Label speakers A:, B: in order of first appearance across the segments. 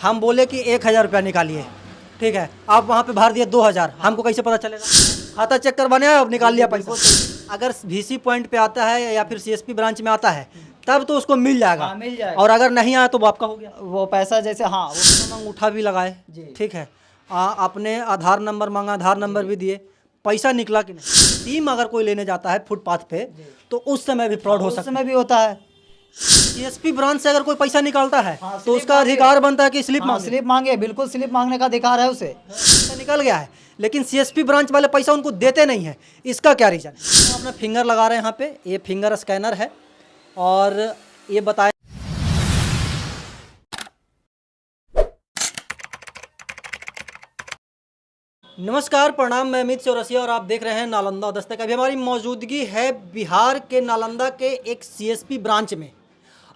A: हम बोले कि 1,000 रुपया निकालिए, ठीक है, आप वहाँ पे भर दिए 2,000, हमको कैसे पता चलेगा? खाता चेक करवाने आए, अब निकाल लिया पैसा। अगर VC पॉइंट पे आता है या फिर CSP ब्रांच में आता है तब तो उसको मिल जाएगा।
B: हाँ, मिल जाएगा।
A: और अगर नहीं आया तो वो आपका हो गया।
B: वो पैसा जैसे हाँ
A: हम अंगूठा भी लगाए, ठीक है, अपने आधार नंबर मांगा, आधार नंबर भी दिए, पैसा निकला कि नहीं? सिम अगर कोई लेने जाता है फुटपाथ पे तो उस समय भी फ्रॉड हो
B: उस
A: सकता है।
B: समय भी होता है।
A: CSP ब्रांच से अगर कोई पैसा निकालता है
B: हाँ,
A: तो
B: स्लिप
A: उसका
B: मांगे।
A: अधिकार बनता है कि स्लिप
B: हाँ,
A: मांगे।
B: स्लिप मांगे, बिल्कुल स्लिप मांगने का अधिकार है उसे।
A: पैसा निकल गया है लेकिन CSP ब्रांच वाले पैसा उनको देते नहीं है, इसका क्या रीज़न है? हम अपना फिंगर लगा रहे हैं यहाँ पे, ये फिंगर स्कैनर है और ये बताए। नमस्कार, प्रणाम, मैं अमित चौरसिया और आप देख रहे हैं नालंदा दस्तक। अभी हमारी मौजूदगी है बिहार के नालंदा के एक CSP ब्रांच में।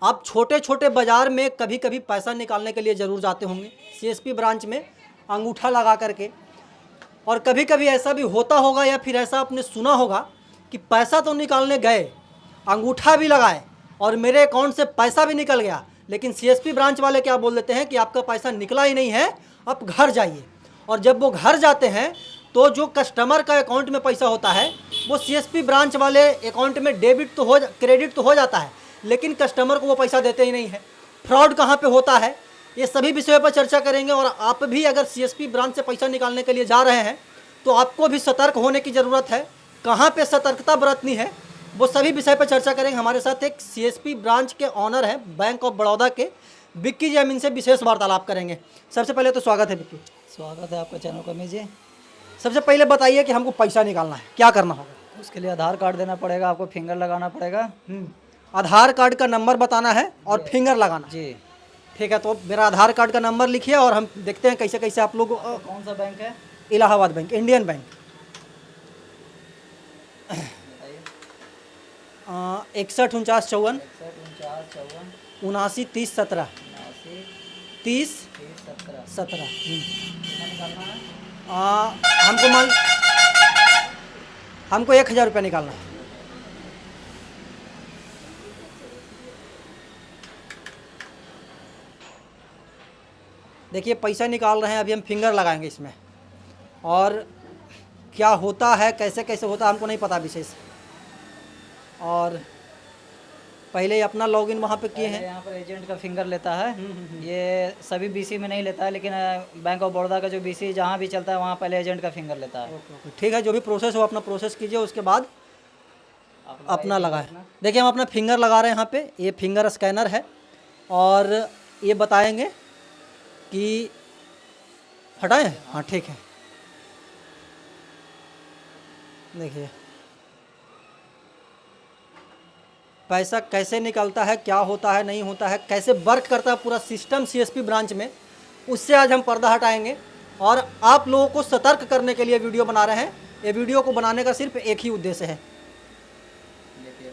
A: आप छोटे छोटे बाज़ार में कभी कभी पैसा निकालने के लिए ज़रूर जाते होंगे CSP ब्रांच में अंगूठा लगा करके, और कभी कभी ऐसा भी होता होगा या फिर ऐसा आपने सुना होगा कि पैसा तो निकालने गए, अंगूठा भी लगाए और मेरे अकाउंट से पैसा भी निकल गया, लेकिन CSP ब्रांच वाले क्या बोल देते हैं कि आपका पैसा निकला ही नहीं है, आप घर जाइए। और जब वो घर जाते हैं तो जो कस्टमर का अकाउंट में पैसा होता है वो CSP ब्रांच वाले अकाउंट में क्रेडिट तो हो जाता है, लेकिन कस्टमर को वो पैसा देते ही नहीं है। फ्रॉड कहाँ पे होता है, ये सभी विषयों पर चर्चा करेंगे। और आप भी अगर CSP ब्रांच से पैसा निकालने के लिए जा रहे हैं तो आपको भी सतर्क होने की ज़रूरत है। कहाँ पे सतर्कता बरतनी है वो सभी विषय पर चर्चा करेंगे। हमारे साथ एक CSP ब्रांच के ऑनर हैं बैंक ऑफ बड़ौदा के विक्की जी, हम इनसे विशेष वार्तालाप करेंगे। सबसे पहले तो स्वागत है विक्की।
B: स्वागत है आपका चैनल पर जी।
A: सबसे पहले बताइए कि हमको पैसा निकालना है, क्या करना होगा?
B: उसके लिए आधार कार्ड देना पड़ेगा, आपको फिंगर लगाना पड़ेगा।
A: आधार कार्ड का नंबर बताना है और फिंगर लगाना।
B: जी
A: ठीक है, तो मेरा आधार कार्ड का नंबर लिखिए और हम देखते हैं कैसे कैसे आप लोग।
B: कौन सा बैंक है?
A: Allahabad bank, Indian bank. 61 49 54 79 30 17 30 17। हमको 1,000 रुपया निकालना है। देखिए पैसा निकाल रहे हैं, अभी हम फिंगर लगाएंगे इसमें, और क्या होता है कैसे कैसे होता है हमको नहीं पता विशेष। और पहले ही अपना लॉगिन वहाँ पे किए हैं।
B: यहाँ पर एजेंट का फिंगर लेता है, ये सभी BC में नहीं लेता है, लेकिन बैंक ऑफ बड़ौदा का जो BC जहाँ भी चलता है वहाँ पहले एजेंट का फिंगर लेता है।
A: ठीक है, जो भी प्रोसेस हो अपना प्रोसेस कीजिए, उसके बाद अपना लगाए। देखिए हम अपना फिंगर लगा रहे हैं यहाँ पे, ये फिंगर स्कैनर है और ये बताएंगे कि हटाएं। हाँ ठीक है, देखिए पैसा कैसे निकलता है, क्या होता है नहीं होता है, कैसे वर्क करता है पूरा सिस्टम CSP ब्रांच में, उससे आज हम पर्दा हटाएंगे और आप लोगों को सतर्क करने के लिए वीडियो बना रहे हैं। ये वीडियो को बनाने का सिर्फ एक ही उद्देश्य है।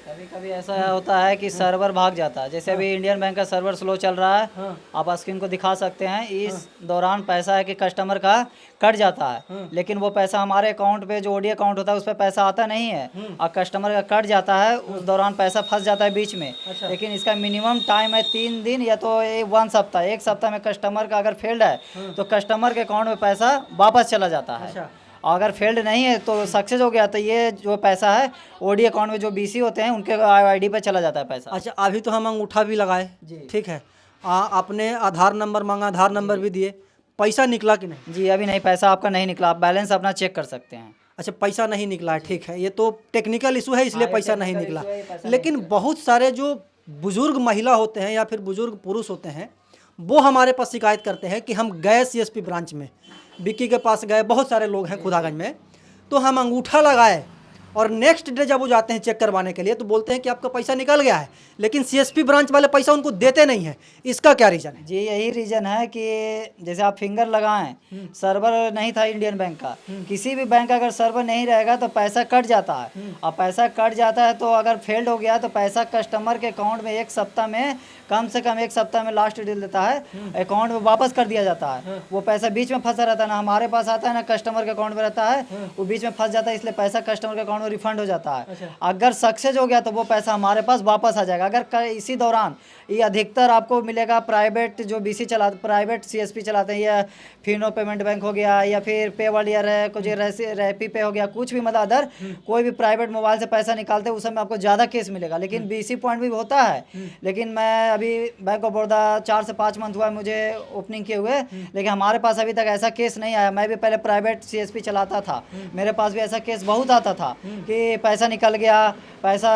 B: कभी कभी ऐसा होता है कि सर्वर भाग जाता है, जैसे अभी इंडियन बैंक का सर्वर स्लो चल रहा है, आप स्क्रीन को दिखा सकते हैं। इस दौरान पैसा है कि कस्टमर का कट जाता है, लेकिन वो पैसा हमारे अकाउंट पे जो OD अकाउंट होता है उस पर पैसा आता नहीं है और कस्टमर का कट जाता है। उस दौरान पैसा फंस जाता है बीच में। लेकिन इसका मिनिमम टाइम है 3 दिन या तो 1 सप्ताह। 1 सप्ताह में कस्टमर का अगर फेल्ड है तो कस्टमर के अकाउंट में पैसा वापस चला जाता है। अगर फेल्ड नहीं है तो सक्सेस हो गया तो ये जो पैसा है OD अकाउंट में जो BC होते हैं उनके ID पे चला जाता है पैसा।
A: अच्छा, अभी तो हम अंगूठा भी लगाए, ठीक है, अपने आधार नंबर मांगा, आधार नंबर भी दिए, पैसा निकला कि नहीं?
B: जी अभी नहीं, पैसा आपका नहीं निकला, आप बैलेंस अपना चेक कर सकते हैं।
A: अच्छा, पैसा नहीं निकला है, ठीक है, ये तो टेक्निकल इशू है इसलिए पैसा नहीं निकला। लेकिन बहुत सारे जो बुजुर्ग महिला होते हैं या फिर बुजुर्ग पुरुष होते हैं वो हमारे पास शिकायत करते हैं कि हम गए CSP ब्रांच में, विक्की के पास गए, बहुत सारे लोग हैं खुदागंज में, तो हम अंगूठा लगाए और नेक्स्ट डे जब वो जाते हैं चेक करवाने के लिए तो बोलते हैं कि आपका पैसा निकल गया है, लेकिन CSP ब्रांच वाले पैसा उनको देते नहीं है। इसका क्या रीज़न है?
B: जी यही रीज़न है कि जैसे आप फिंगर लगाएं, सर्वर नहीं था इंडियन बैंक का, किसी भी बैंक का अगर सर्वर नहीं रहेगा तो पैसा कट जाता है, और पैसा कट जाता है तो अगर फेल्ड हो गया तो पैसा कस्टमर के अकाउंट में 1 सप्ताह में कम से कम 1 सप्ताह में लास्ट डील देता है, अकाउंट में वापस कर दिया जाता है। वो पैसा बीच में फंसा रहता है, ना हमारे पास आता है ना कस्टमर के अकाउंट में रहता है, वो बीच में फंस जाता है, इसलिए पैसा कस्टमर के अकाउंट में रिफंड हो जाता है। अगर सक्सेस हो गया तो वो पैसा हमारे पास वापस आ जाएगा। अगर इसी दौरान ये अधिकतर आपको मिलेगा प्राइवेट जो बीसी चला प्राइवेट सीएसपी चलाते हैं, या फिनो पेमेंट बैंक हो गया, या फिर पे वर्ल्ड है, कुछ रैपी पे हो गया, कुछ भी मतलब अदर कोई भी प्राइवेट मोबाइल से पैसा निकालते हैं, उस समय आपको ज़्यादा केस मिलेगा। लेकिन बीसी पॉइंट भी होता है, लेकिन मैं अभी बैंक ऑफ बड़ौदा 4 से 5 मंथ हुआ है मुझे ओपनिंग किए हुए, लेकिन हमारे पास अभी तक ऐसा केस नहीं आया। मैं भी पहले प्राइवेट सीएसपी चलाता था, मेरे पास भी ऐसा केस बहुत आता था कि पैसा निकल गया, पैसा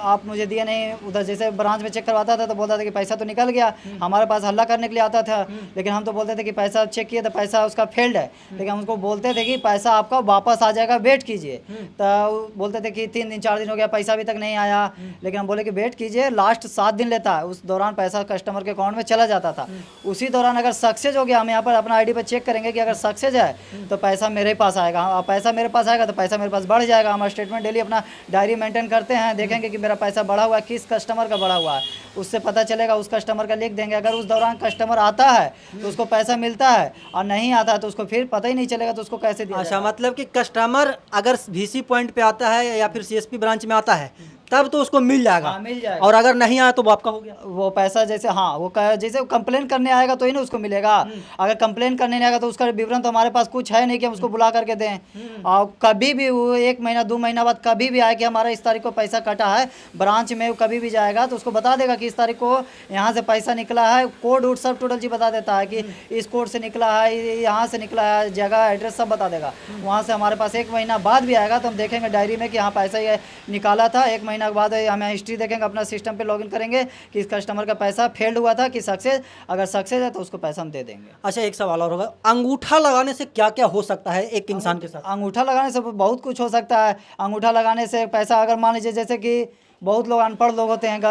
B: आप मुझे दिए नहीं। उधर जैसे ब्रांच में चेक करवाता था तो बोलता था कि पैसा तो निकल गया, हमारे पास हल्ला करने के लिए आता था, लेकिन हम तो बोलते थे कि पैसा चेक किए तो पैसा उसका फेल्ड है, लेकिन हम उसको बोलते थे कि पैसा आपका वापस आ जाएगा, वेट कीजिए। तो बोलते थे कि 3 दिन 4 दिन हो गया, पैसा अभी तक नहीं आया, लेकिन हम बोले कि वेट कीजिए, लास्ट 7 दिन लेता है। उस दौरान पैसा कस्टमर के अकाउंट में चला जाता था। उसी दौरान अगर सक्सेस हो गया, हम यहाँ पर अपना आईडी पर चेक करेंगे कि अगर सक्सेस है तो पैसा मेरे पास आएगा, पैसा मेरे पास आएगा तो पैसा मेरे पास बढ़ जाएगा। हम स्टेटमेंट डेली अपना डायरी मेंटेन करते हैं, देखेंगे कि मेरा पैसा बढ़ा हुआ है, किस कस्टमर का बढ़ा हुआ है, उससे पता चलेगा, उस कस्टमर का लिख देंगे। अगर उस दौरान कस्टमर आता है तो उसको पैसा मिलता है, और नहीं आता है तो उसको फिर पता ही नहीं चलेगा, तो उसको कैसे दिया
A: अच्छा,
B: जाएगा?
A: मतलब कि कस्टमर अगर VC पॉइंट पे आता है या फिर CSP ब्रांच में आता है तब तो उसको मिल जाएगा,
B: हाँ, मिल जाएगा।
A: और अगर नहीं आया तो वो आपका हो गया।
B: वो पैसा जैसे हाँ वो जैसे कंप्लेन करने आएगा तो ही ना उसको मिलेगा। अगर कंप्लेन करने नहीं आएगा तो उसका विवरण तो हमारे पास कुछ है नहीं कि हम उसको बुला करके दें। और कभी भी वो 1 महीना 2 महीना बाद कभी भी आए कि हमारा इस तारीख को पैसा कटा है, ब्रांच में कभी भी जाएगा तो उसको बता देगा कि इस तारीख को यहाँ से पैसा निकला है, कोड उड सब टोटल जी बता देता है कि इस कोड से निकला है, यहाँ से निकला है, जगह एड्रेस सब बता देगा। वहाँ से हमारे पास 1 महीना बाद भी आएगा तो हम देखेंगे डायरी में कि हाँ पैसा ये निकाला था। 1 महीना के बाद हमें हिस्ट्री देखेंगे, अपना सिस्टम पे लॉगिन करेंगे कि इस कस्टमर का पैसा फेल्ड हुआ था कि सक्सेस। अगर सक्सेस है तो उसको पैसा हम दे देंगे।
A: अच्छा, एक सवाल और होगा, अंगूठा लगाने से क्या क्या हो सकता है एक इंसान के साथ?
B: अंगूठा लगाने से बहुत कुछ हो सकता है। अंगूठा लगाने से पैसा, अगर मान लीजिए जैसे कि बहुत लोग अनपढ़ लोग होते हैं,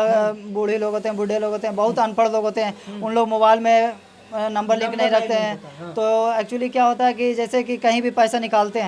B: बूढ़े लोग होते हैं, बूढ़े लोग होते हैं, बहुत अनपढ़ लोग होते हैं, उन लोग मोबाइल में नंबर लिंक नहीं रखते हैं। तो एक्चुअली क्या होता है कि जैसे कि कहीं भी पैसा निकालते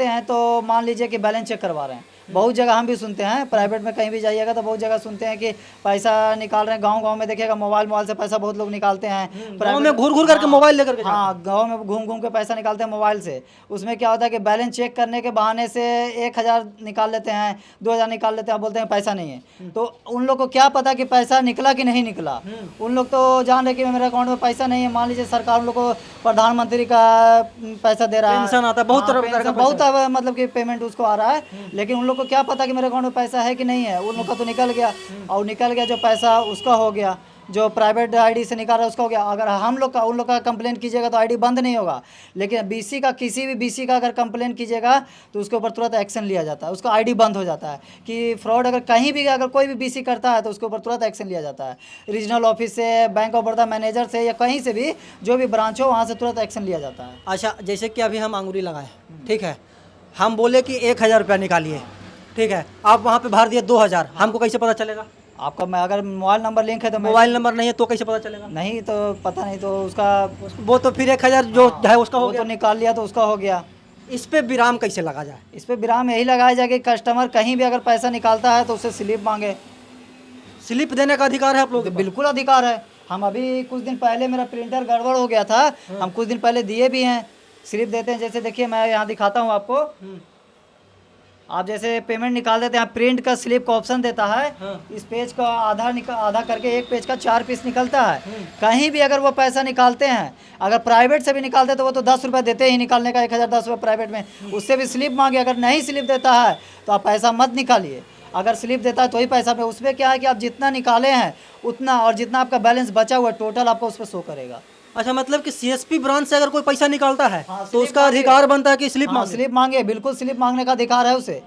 B: हैं तो मान लीजिए कि बैलेंस चेक करवा रहे हैं। बहुत जगह हम भी सुनते हैं, प्राइवेट में कहीं भी जाइएगा तो बहुत जगह सुनते हैं कि पैसा निकाल रहे हैं। गांव में देखिएगा मोबाइल से पैसा बहुत लोग निकालते हैं,
A: गाँव में घूर करके मोबाइल लेकर के
B: हाँ, गांव में घूम के पैसा निकालते हैं मोबाइल से। उसमें क्या होता है कि बैलेंस चेक करने के बहाने से 1000 निकाल लेते हैं, 2000 निकाल लेते हैं, बोलते हैं पैसा नहीं है। तो उन लोग को क्या पता कि पैसा निकला कि नहीं निकला। उन लोग तो जान रहे कि मेरे अकाउंट में पैसा नहीं है। मान लीजिए सरकार उन लोग को प्रधानमंत्री का पैसा दे रहा है,
A: पेंशन आता है, बहुत तरह का
B: बहुत मतलब कि पेमेंट उसको आ रहा है, लेकिन उन लोग को क्या पता कि मेरे अकाउंट में पैसा है कि नहीं है। उन लोग का तो निकल गया, और निकल गया जो पैसा उसका हो गया, जो प्राइवेट आईडी से निकाल रहा है उसका हो गया। अगर हम लोग का उन लोग का कंप्लेन कीजिएगा तो आईडी बंद नहीं होगा, लेकिन बीसी का किसी भी बीसी का अगर कंप्लेन कीजिएगा तो उसके ऊपर तुरंत एक्शन लिया जाता है, उसका आईडी बंद हो जाता है। कि फ्रॉड अगर कहीं भी अगर कोई भी बीसी करता है तो उसके ऊपर तुरंत एक्शन लिया जाता है। रीजनल ऑफिस से, बैंक ऑफ बड़ौदा मैनेजर से, या कहीं से भी जो भी ब्रांच हो वहाँ से तुरंत एक्शन लिया जाता है।
A: अच्छा, जैसे कि अभी हम अंगूरी लगाए, ठीक है, हम बोले कि 1000 रुपया निकालिए, ठीक है, आप वहाँ पे भर दिए 2000, हमको कैसे पता चलेगा?
B: आपका मैं अगर मोबाइल नंबर लिंक है तो
A: मोबाइल नंबर नहीं है तो कैसे पता चलेगा?
B: नहीं तो पता नहीं, तो उसका
A: वो तो फिर 1000 जो है उसका हो
B: वो
A: गया।
B: तो निकाल लिया तो उसका हो गया।
A: इस पे विराम कैसे लगा जाए?
B: इस पे विराम यही लगाया जाए कि कस्टमर कहीं भी अगर पैसा निकालता है तो उससे स्लिप मांगे।
A: स्लिप देने का अधिकार है आप लोगों
B: तो
A: को?
B: बिल्कुल अधिकार है। हम अभी कुछ दिन पहले मेरा प्रिंटर गड़बड़ हो गया था, हम कुछ दिन पहले दिए भी हैं, स्लिप देते हैं। जैसे देखिए मैं यहाँ दिखाता हूँ आपको, आप जैसे पेमेंट निकाल देते हैं, प्रिंट का स्लिप का ऑप्शन देता है। इस पेज का आधा करके एक पेज का 4 पीस निकलता है। कहीं भी अगर वो पैसा निकालते हैं, अगर प्राइवेट से भी निकालते तो वो तो 10 रुपये देते ही निकालने का, 1010 रुपये प्राइवेट में, उससे भी स्लिप मांगे। अगर नहीं स्लिप देता है तो आप पैसा मत निकालिए, अगर स्लिप देता है तो ही पैसा पे। उसमें क्या है कि आप जितना निकाले हैं उतना, और जितना आपका बैलेंस बचा हुआ टोटल आपको उस पर शो करेगा।
A: अच्छा, मतलब कि CSP ब्रांच से अगर कोई पैसा निकालता है
B: हाँ,
A: तो
B: स्लिप
A: उसका
B: मांगे।
A: अधिकार बनता है कि स्लिप मांगे।
B: स्लिप मांगे, बिल्कुल स्लिप मांगने का अधिकार है उसे।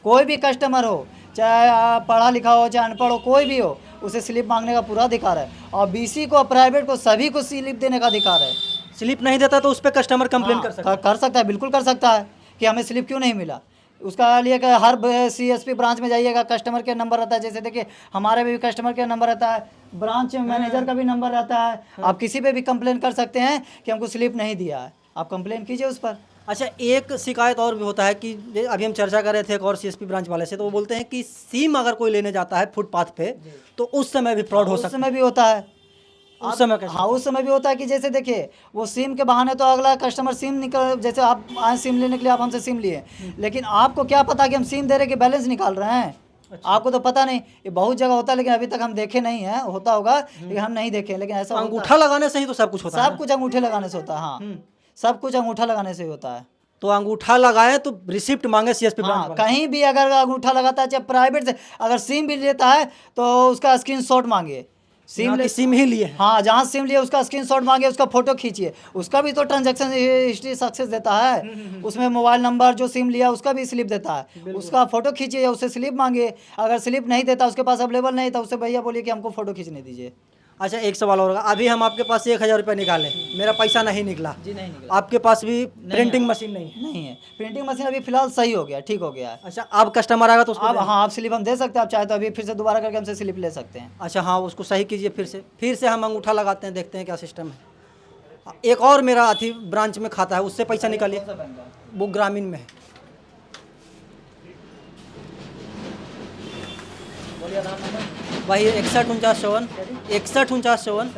B: कोई भी कस्टमर हो, चाहे पढ़ा लिखा हो चाहे अनपढ़ हो, कोई भी हो, उसे स्लिप मांगने का पूरा अधिकार है। और बीसी को, प्राइवेट को, सभी को स्लिप देने का अधिकार है।
A: स्लिप नहीं देता तो उस पर कस्टमर कंप्लेन कर सकता है।
B: कर सकता है, बिल्कुल कर सकता है कि हमें स्लिप क्यों नहीं मिला। उसका लिए कि हर CSP ब्रांच में जाइएगा, कस्टमर केयर नंबर रहता है। जैसे देखिए हमारे में भी कस्टमर केयर नंबर रहता है, ब्रांच मैनेजर का भी नंबर रहता है। आप किसी पे भी कंप्लेन कर सकते हैं कि हमको स्लिप नहीं दिया है, आप कंप्लेन कीजिए उस पर।
A: अच्छा, एक शिकायत और भी होता है कि अभी हम चर्चा कर रहे थे एक और सीएसपी ब्रांच वाले से, तो वो बोलते हैं कि सिम अगर कोई लेने जाता है फुटपाथ पे तो उस समय भी फ्रॉड हो
B: उस
A: सकता
B: समय भी होता है।
A: है। उस समय कैसे?
B: हाँ, उस समय भी होता है कि जैसे देखिए वो सिम के बहाने तो अगला कस्टमर सिम निकल, जैसे आप आए सिम लेने के लिए, आप हमसे सिम लिए, लेकिन आपको क्या पता कि हम सिम दे रहे कि बैलेंस निकाल रहे हैं। आपको तो पता नहीं। ये बहुत जगह होता है, लेकिन अभी तक हम देखे नहीं है। होता होगा लेकिन हम नहीं देखे, लेकिन ऐसा होता
A: अंगूठा लगाने से ही तो सब कुछ होता है
B: सब
A: ना?
B: कुछ अंगूठे लगाने से होता है। हाँ, सब कुछ अंगूठा लगाने से ही होता है।
A: तो अंगूठा लगाए तो रिसिप्ट मांगे सीएसपी ब्रांच
B: हाँ,
A: वाले।
B: कहीं भी अगर अंगूठा लगाता है, चाहे प्राइवेट से अगर सिम भी लेता है तो उसका स्क्रीनशॉट मांगे।
A: यहाँ की सिम ही लिए है।
B: हाँ, जहाँ सिम लिए उसका स्क्रीनशॉट मांगे, उसका फोटो खींचिए। उसका भी तो ट्रांजैक्शन हिस्ट्री सक्सेस देता है। उसमें मोबाइल नंबर जो सिम लिया उसका भी स्लिप देता है। उसका फोटो खींचिए या उससे स्लिप मांगे। अगर स्लिप नहीं देता, उसके पास अवेलेबल नहीं, तो उससे भैया बोलिए कि हमको फोटो खींचने दीजिए।
A: अच्छा, एक सवाल और होगा। अभी हम आपके पास 1,000 रुपये निकाले, मेरा पैसा नहीं निकला,
B: जी नहीं निकला।
A: आपके पास भी प्रिंटिंग मशीन नहीं है?
B: नहीं है, प्रिंटिंग मशीन अभी फिलहाल सही हो गया, ठीक हो गया है।
A: अच्छा, अब कस्टमर आएगा तो उसको
B: अब हाँ, आप स्लिप हम दे सकते हैं। आप चाहे तो अभी फिर से दोबारा करके हमसे स्लिप ले सकते हैं।
A: अच्छा हाँ, उसको सही कीजिए फिर से हम अंगूठा लगाते हैं, देखते हैं क्या सिस्टम है। एक और मेरा अथी ब्रांच में खाता है, उससे पैसा निकालिए।
B: कौन सा बैंक का?
A: वो ग्रामीण में है।
B: बोलिए आधार नंबर।
A: वही 61 59 54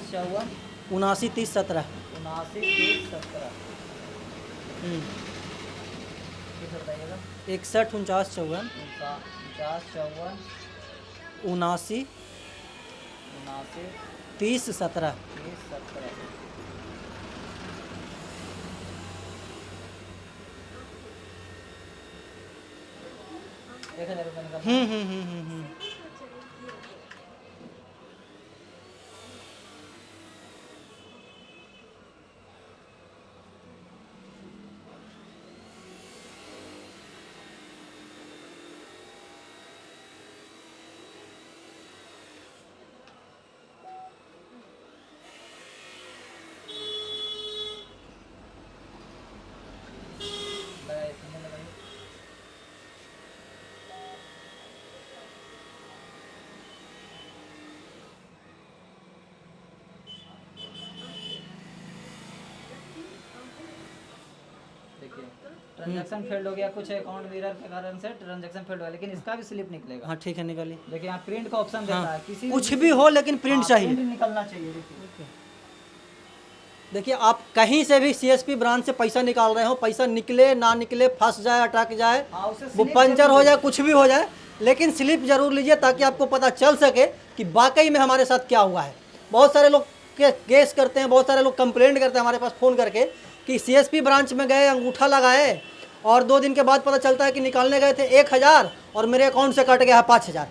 A: 61 59 30 17।
B: 59 30 17। किस बताइएगा?
A: 61 49 54
B: 49 54
A: 79
B: 79
A: 30 17।
B: 30 17। ₹1000 निकल। लगाइए, फिंगर लगाइए। देखिए, ट्रांजैक्शन फेल्ड हो गया, कुछ अकाउंट मिरर के कारण से ट्रांजैक्शन फेल्ड हुआ, लेकिन इसका भी स्लिप निकलेगा।
A: हाँ ठीक है, निकालिए।
B: देखिए यहाँ प्रिंट का ऑप्शन देता है। किसी
A: कुछ भी हो लेकिन प्रिंट
B: हाँ,
A: चाहिए।
B: प्रिंट निकलना चाहिए। देखिए
A: देखिए, आप कहीं से भी सीएसपी ब्रांच से पैसा निकाल रहे हो, पैसा निकले ना निकले, फंस जाए, अटक जाए,
B: हाँ, उसे
A: वो
B: स्लिप
A: पंचर
B: जरूर
A: हो जाए, कुछ भी हो जाए, लेकिन स्लिप जरूर लीजिए ताकि आपको पता चल सके कि वाकई में हमारे साथ क्या हुआ है। बहुत सारे लोग केस करते हैं, बहुत सारे लोग कंप्लेंट करते हैं हमारे पास फ़ोन करके कि सीएसपी ब्रांच में गए, अंगूठा लगाए और 2 दिन के बाद पता चलता है कि निकालने गए थे 1,000 और मेरे अकाउंट से कट गया है 5,000।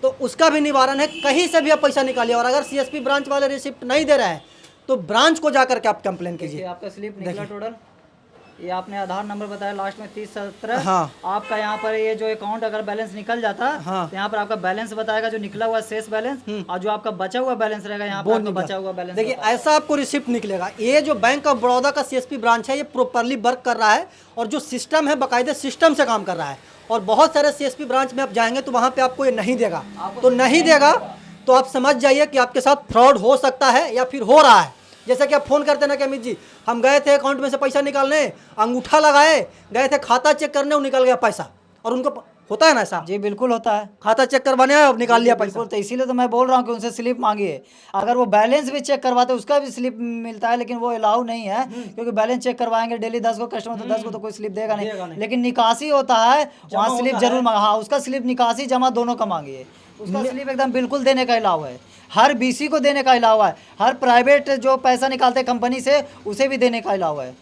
A: तो उसका भी निवारण है, कहीं से भी आप पैसा निकालिए। और अगर सीएसपी ब्रांच वाले रिसिप्ट नहीं दे रहे हैं तो ब्रांच को जाकर के आप कंप्लेन
B: देखिए
A: कीजिए।
B: आपका स्लिप निकला टोटल। ये आपने आधार नंबर बताया लास्ट में 30 17।
A: हाँ।
B: आपका यहाँ पर ये जो अकाउंट अगर बैलेंस निकल जाता
A: हाँ।
B: तो यहाँ पर आपका बैलेंस बताएगा, जो निकला हुआ शेष बैलेंस, और जो आपका बचा हुआ बैलेंस रहेगा यहाँ पर आपका बचा हुआ बैलेंस।
A: देखिए, ऐसा आपको रिसिप्ट निकलेगा। ये जो बैंक ऑफ बड़ौदा का सीएसपी ब्रांच है, ये प्रॉपरली वर्क कर रहा है और जो सिस्टम है बाकायदे सिस्टम से काम कर रहा है। और बहुत सारे सीएसपी ब्रांच में आप जाएंगे तो वहाँ पे आपको ये नहीं देगा, तो नहीं देगा तो आप समझ जाइए कि आपके साथ फ्रॉड हो सकता है या फिर हो रहा है। जैसे कि आप फ़ोन करते ना कि अमित जी, हम गए थे अकाउंट में से पैसा निकालने, अंगूठा लगाए, गए थे खाता चेक करने, वो निकल गया पैसा। और उनको होता है ना ऐसा?
B: जी बिल्कुल होता है।
A: खाता चेक करवाने आए, अब निकाल लिया पैसा।
B: बिल्कुल, तो इसीलिए तो मैं बोल रहा हूँ कि उनसे स्लिप मांगिए। अगर वो बैलेंस भी चेक करवाते उसका भी स्लिप मिलता है, लेकिन वो अलाउ नहीं है, क्योंकि बैलेंस चेक करवाएंगे डेली 10 को कस्टमर, तो 10 को तो कोई स्लिप देगा नहीं। लेकिन निकासी होता है, वहाँ स्लिप जरूर मांगा। हाँ, उसका स्लिप निकासी जमा दोनों का मांगिए। उसका स्लिप एकदम बिल्कुल देने का अलाउ है। हर बीसी को देने का अलाउ है। हर प्राइवेट जो पैसा निकालते हैं कंपनी से, उसे भी देने का अलाउ है।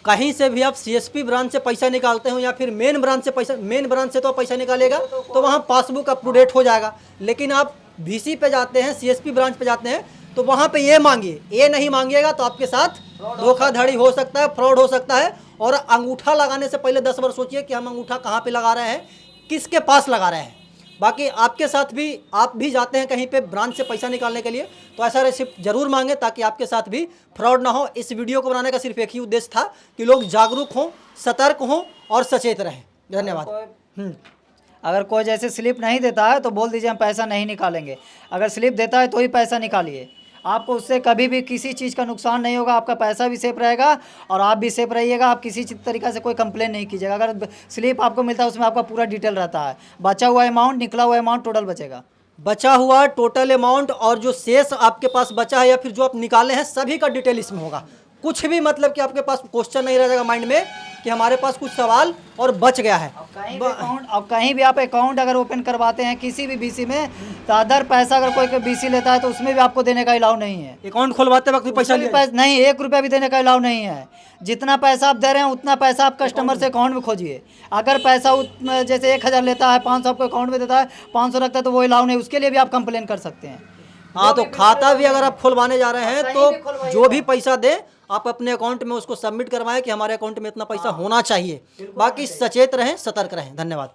A: कहीं से भी आप सीएसपी ब्रांच से पैसा निकालते हो या फिर मेन ब्रांच से तो पैसा निकालेगा तो वहाँ पासबुक अप टू डेट हो जाएगा। लेकिन आप बीसी पे जाते हैं, सीएसपी ब्रांच पे जाते हैं, तो वहाँ पे ये मांगिए। ये नहीं मांगिएगा तो आपके साथ धोखाधड़ी हो सकता है, फ्रॉड हो सकता है। और अंगूठा लगाने से पहले 10 बार सोचिए कि हम अंगूठा कहाँ पे लगा रहे हैं, किसके पास लगा रहे हैं। बाकी आपके साथ भी, आप भी जाते हैं कहीं पे ब्रांच से पैसा निकालने के लिए, तो ऐसा रिसिप्ट जरूर मांगे ताकि आपके साथ भी फ्रॉड ना हो। इस वीडियो को बनाने का सिर्फ एक ही उद्देश्य था कि लोग जागरूक हों, सतर्क हों और सचेत रहें। धन्यवाद।
B: अगर कोई जैसे स्लिप नहीं देता है तो बोल दीजिए हम पैसा नहीं निकालेंगे। अगर स्लिप देता है तो ही पैसा निकालिए। आपको उससे कभी भी किसी चीज़ का नुकसान नहीं होगा, आपका पैसा भी सेफ रहेगा और आप भी सेफ रहिएगा। आप किसी तरीक़ा से कोई कंप्लेन नहीं कीजिएगा। अगर स्लिप आपको मिलता है उसमें आपका पूरा डिटेल रहता है, बचा हुआ अमाउंट, निकला हुआ अमाउंट टोटल बचेगा।
A: बचा हुआ टोटल अमाउंट और जो शेष आपके पास बचा है या फिर जो आप निकाले हैं सभी का डिटेल इसमें होगा। कुछ भी मतलब कि आपके पास क्वेश्चन नहीं रह जाएगा माइंड में कि हमारे पास कुछ सवाल और बच गया है।
B: अब कहीं भी आप अकाउंट अगर ओपन करवाते हैं किसी भी बीसी में, तो अदर पैसा अगर कोई बीसी लेता है तो उसमें भी आपको देने का अलाउ नहीं है।
A: अकाउंट खुलवाते वक्त भी पैसा
B: नहीं, 1 रुपया भी देने का अलाउ नहीं है। जितना पैसा आप दे रहे हैं उतना पैसा आप कस्टमर से अकाउंट में खोजिए। अगर पैसा जैसे 1000 लेता है, 500 आपको अकाउंट में देता है, 500 रखता है, तो वो अलाउ नहीं, उसके लिए भी आप कंप्लेन कर सकते हैं।
A: हाँ, तो खाता भी अगर आप खुलवाने जा रहे हैं तो जो भी पैसा दे आप अपने अकाउंट में उसको सबमिट करवाएं कि हमारे अकाउंट में इतना पैसा होना चाहिए। बाकी सचेत रहें, सतर्क रहें। धन्यवाद।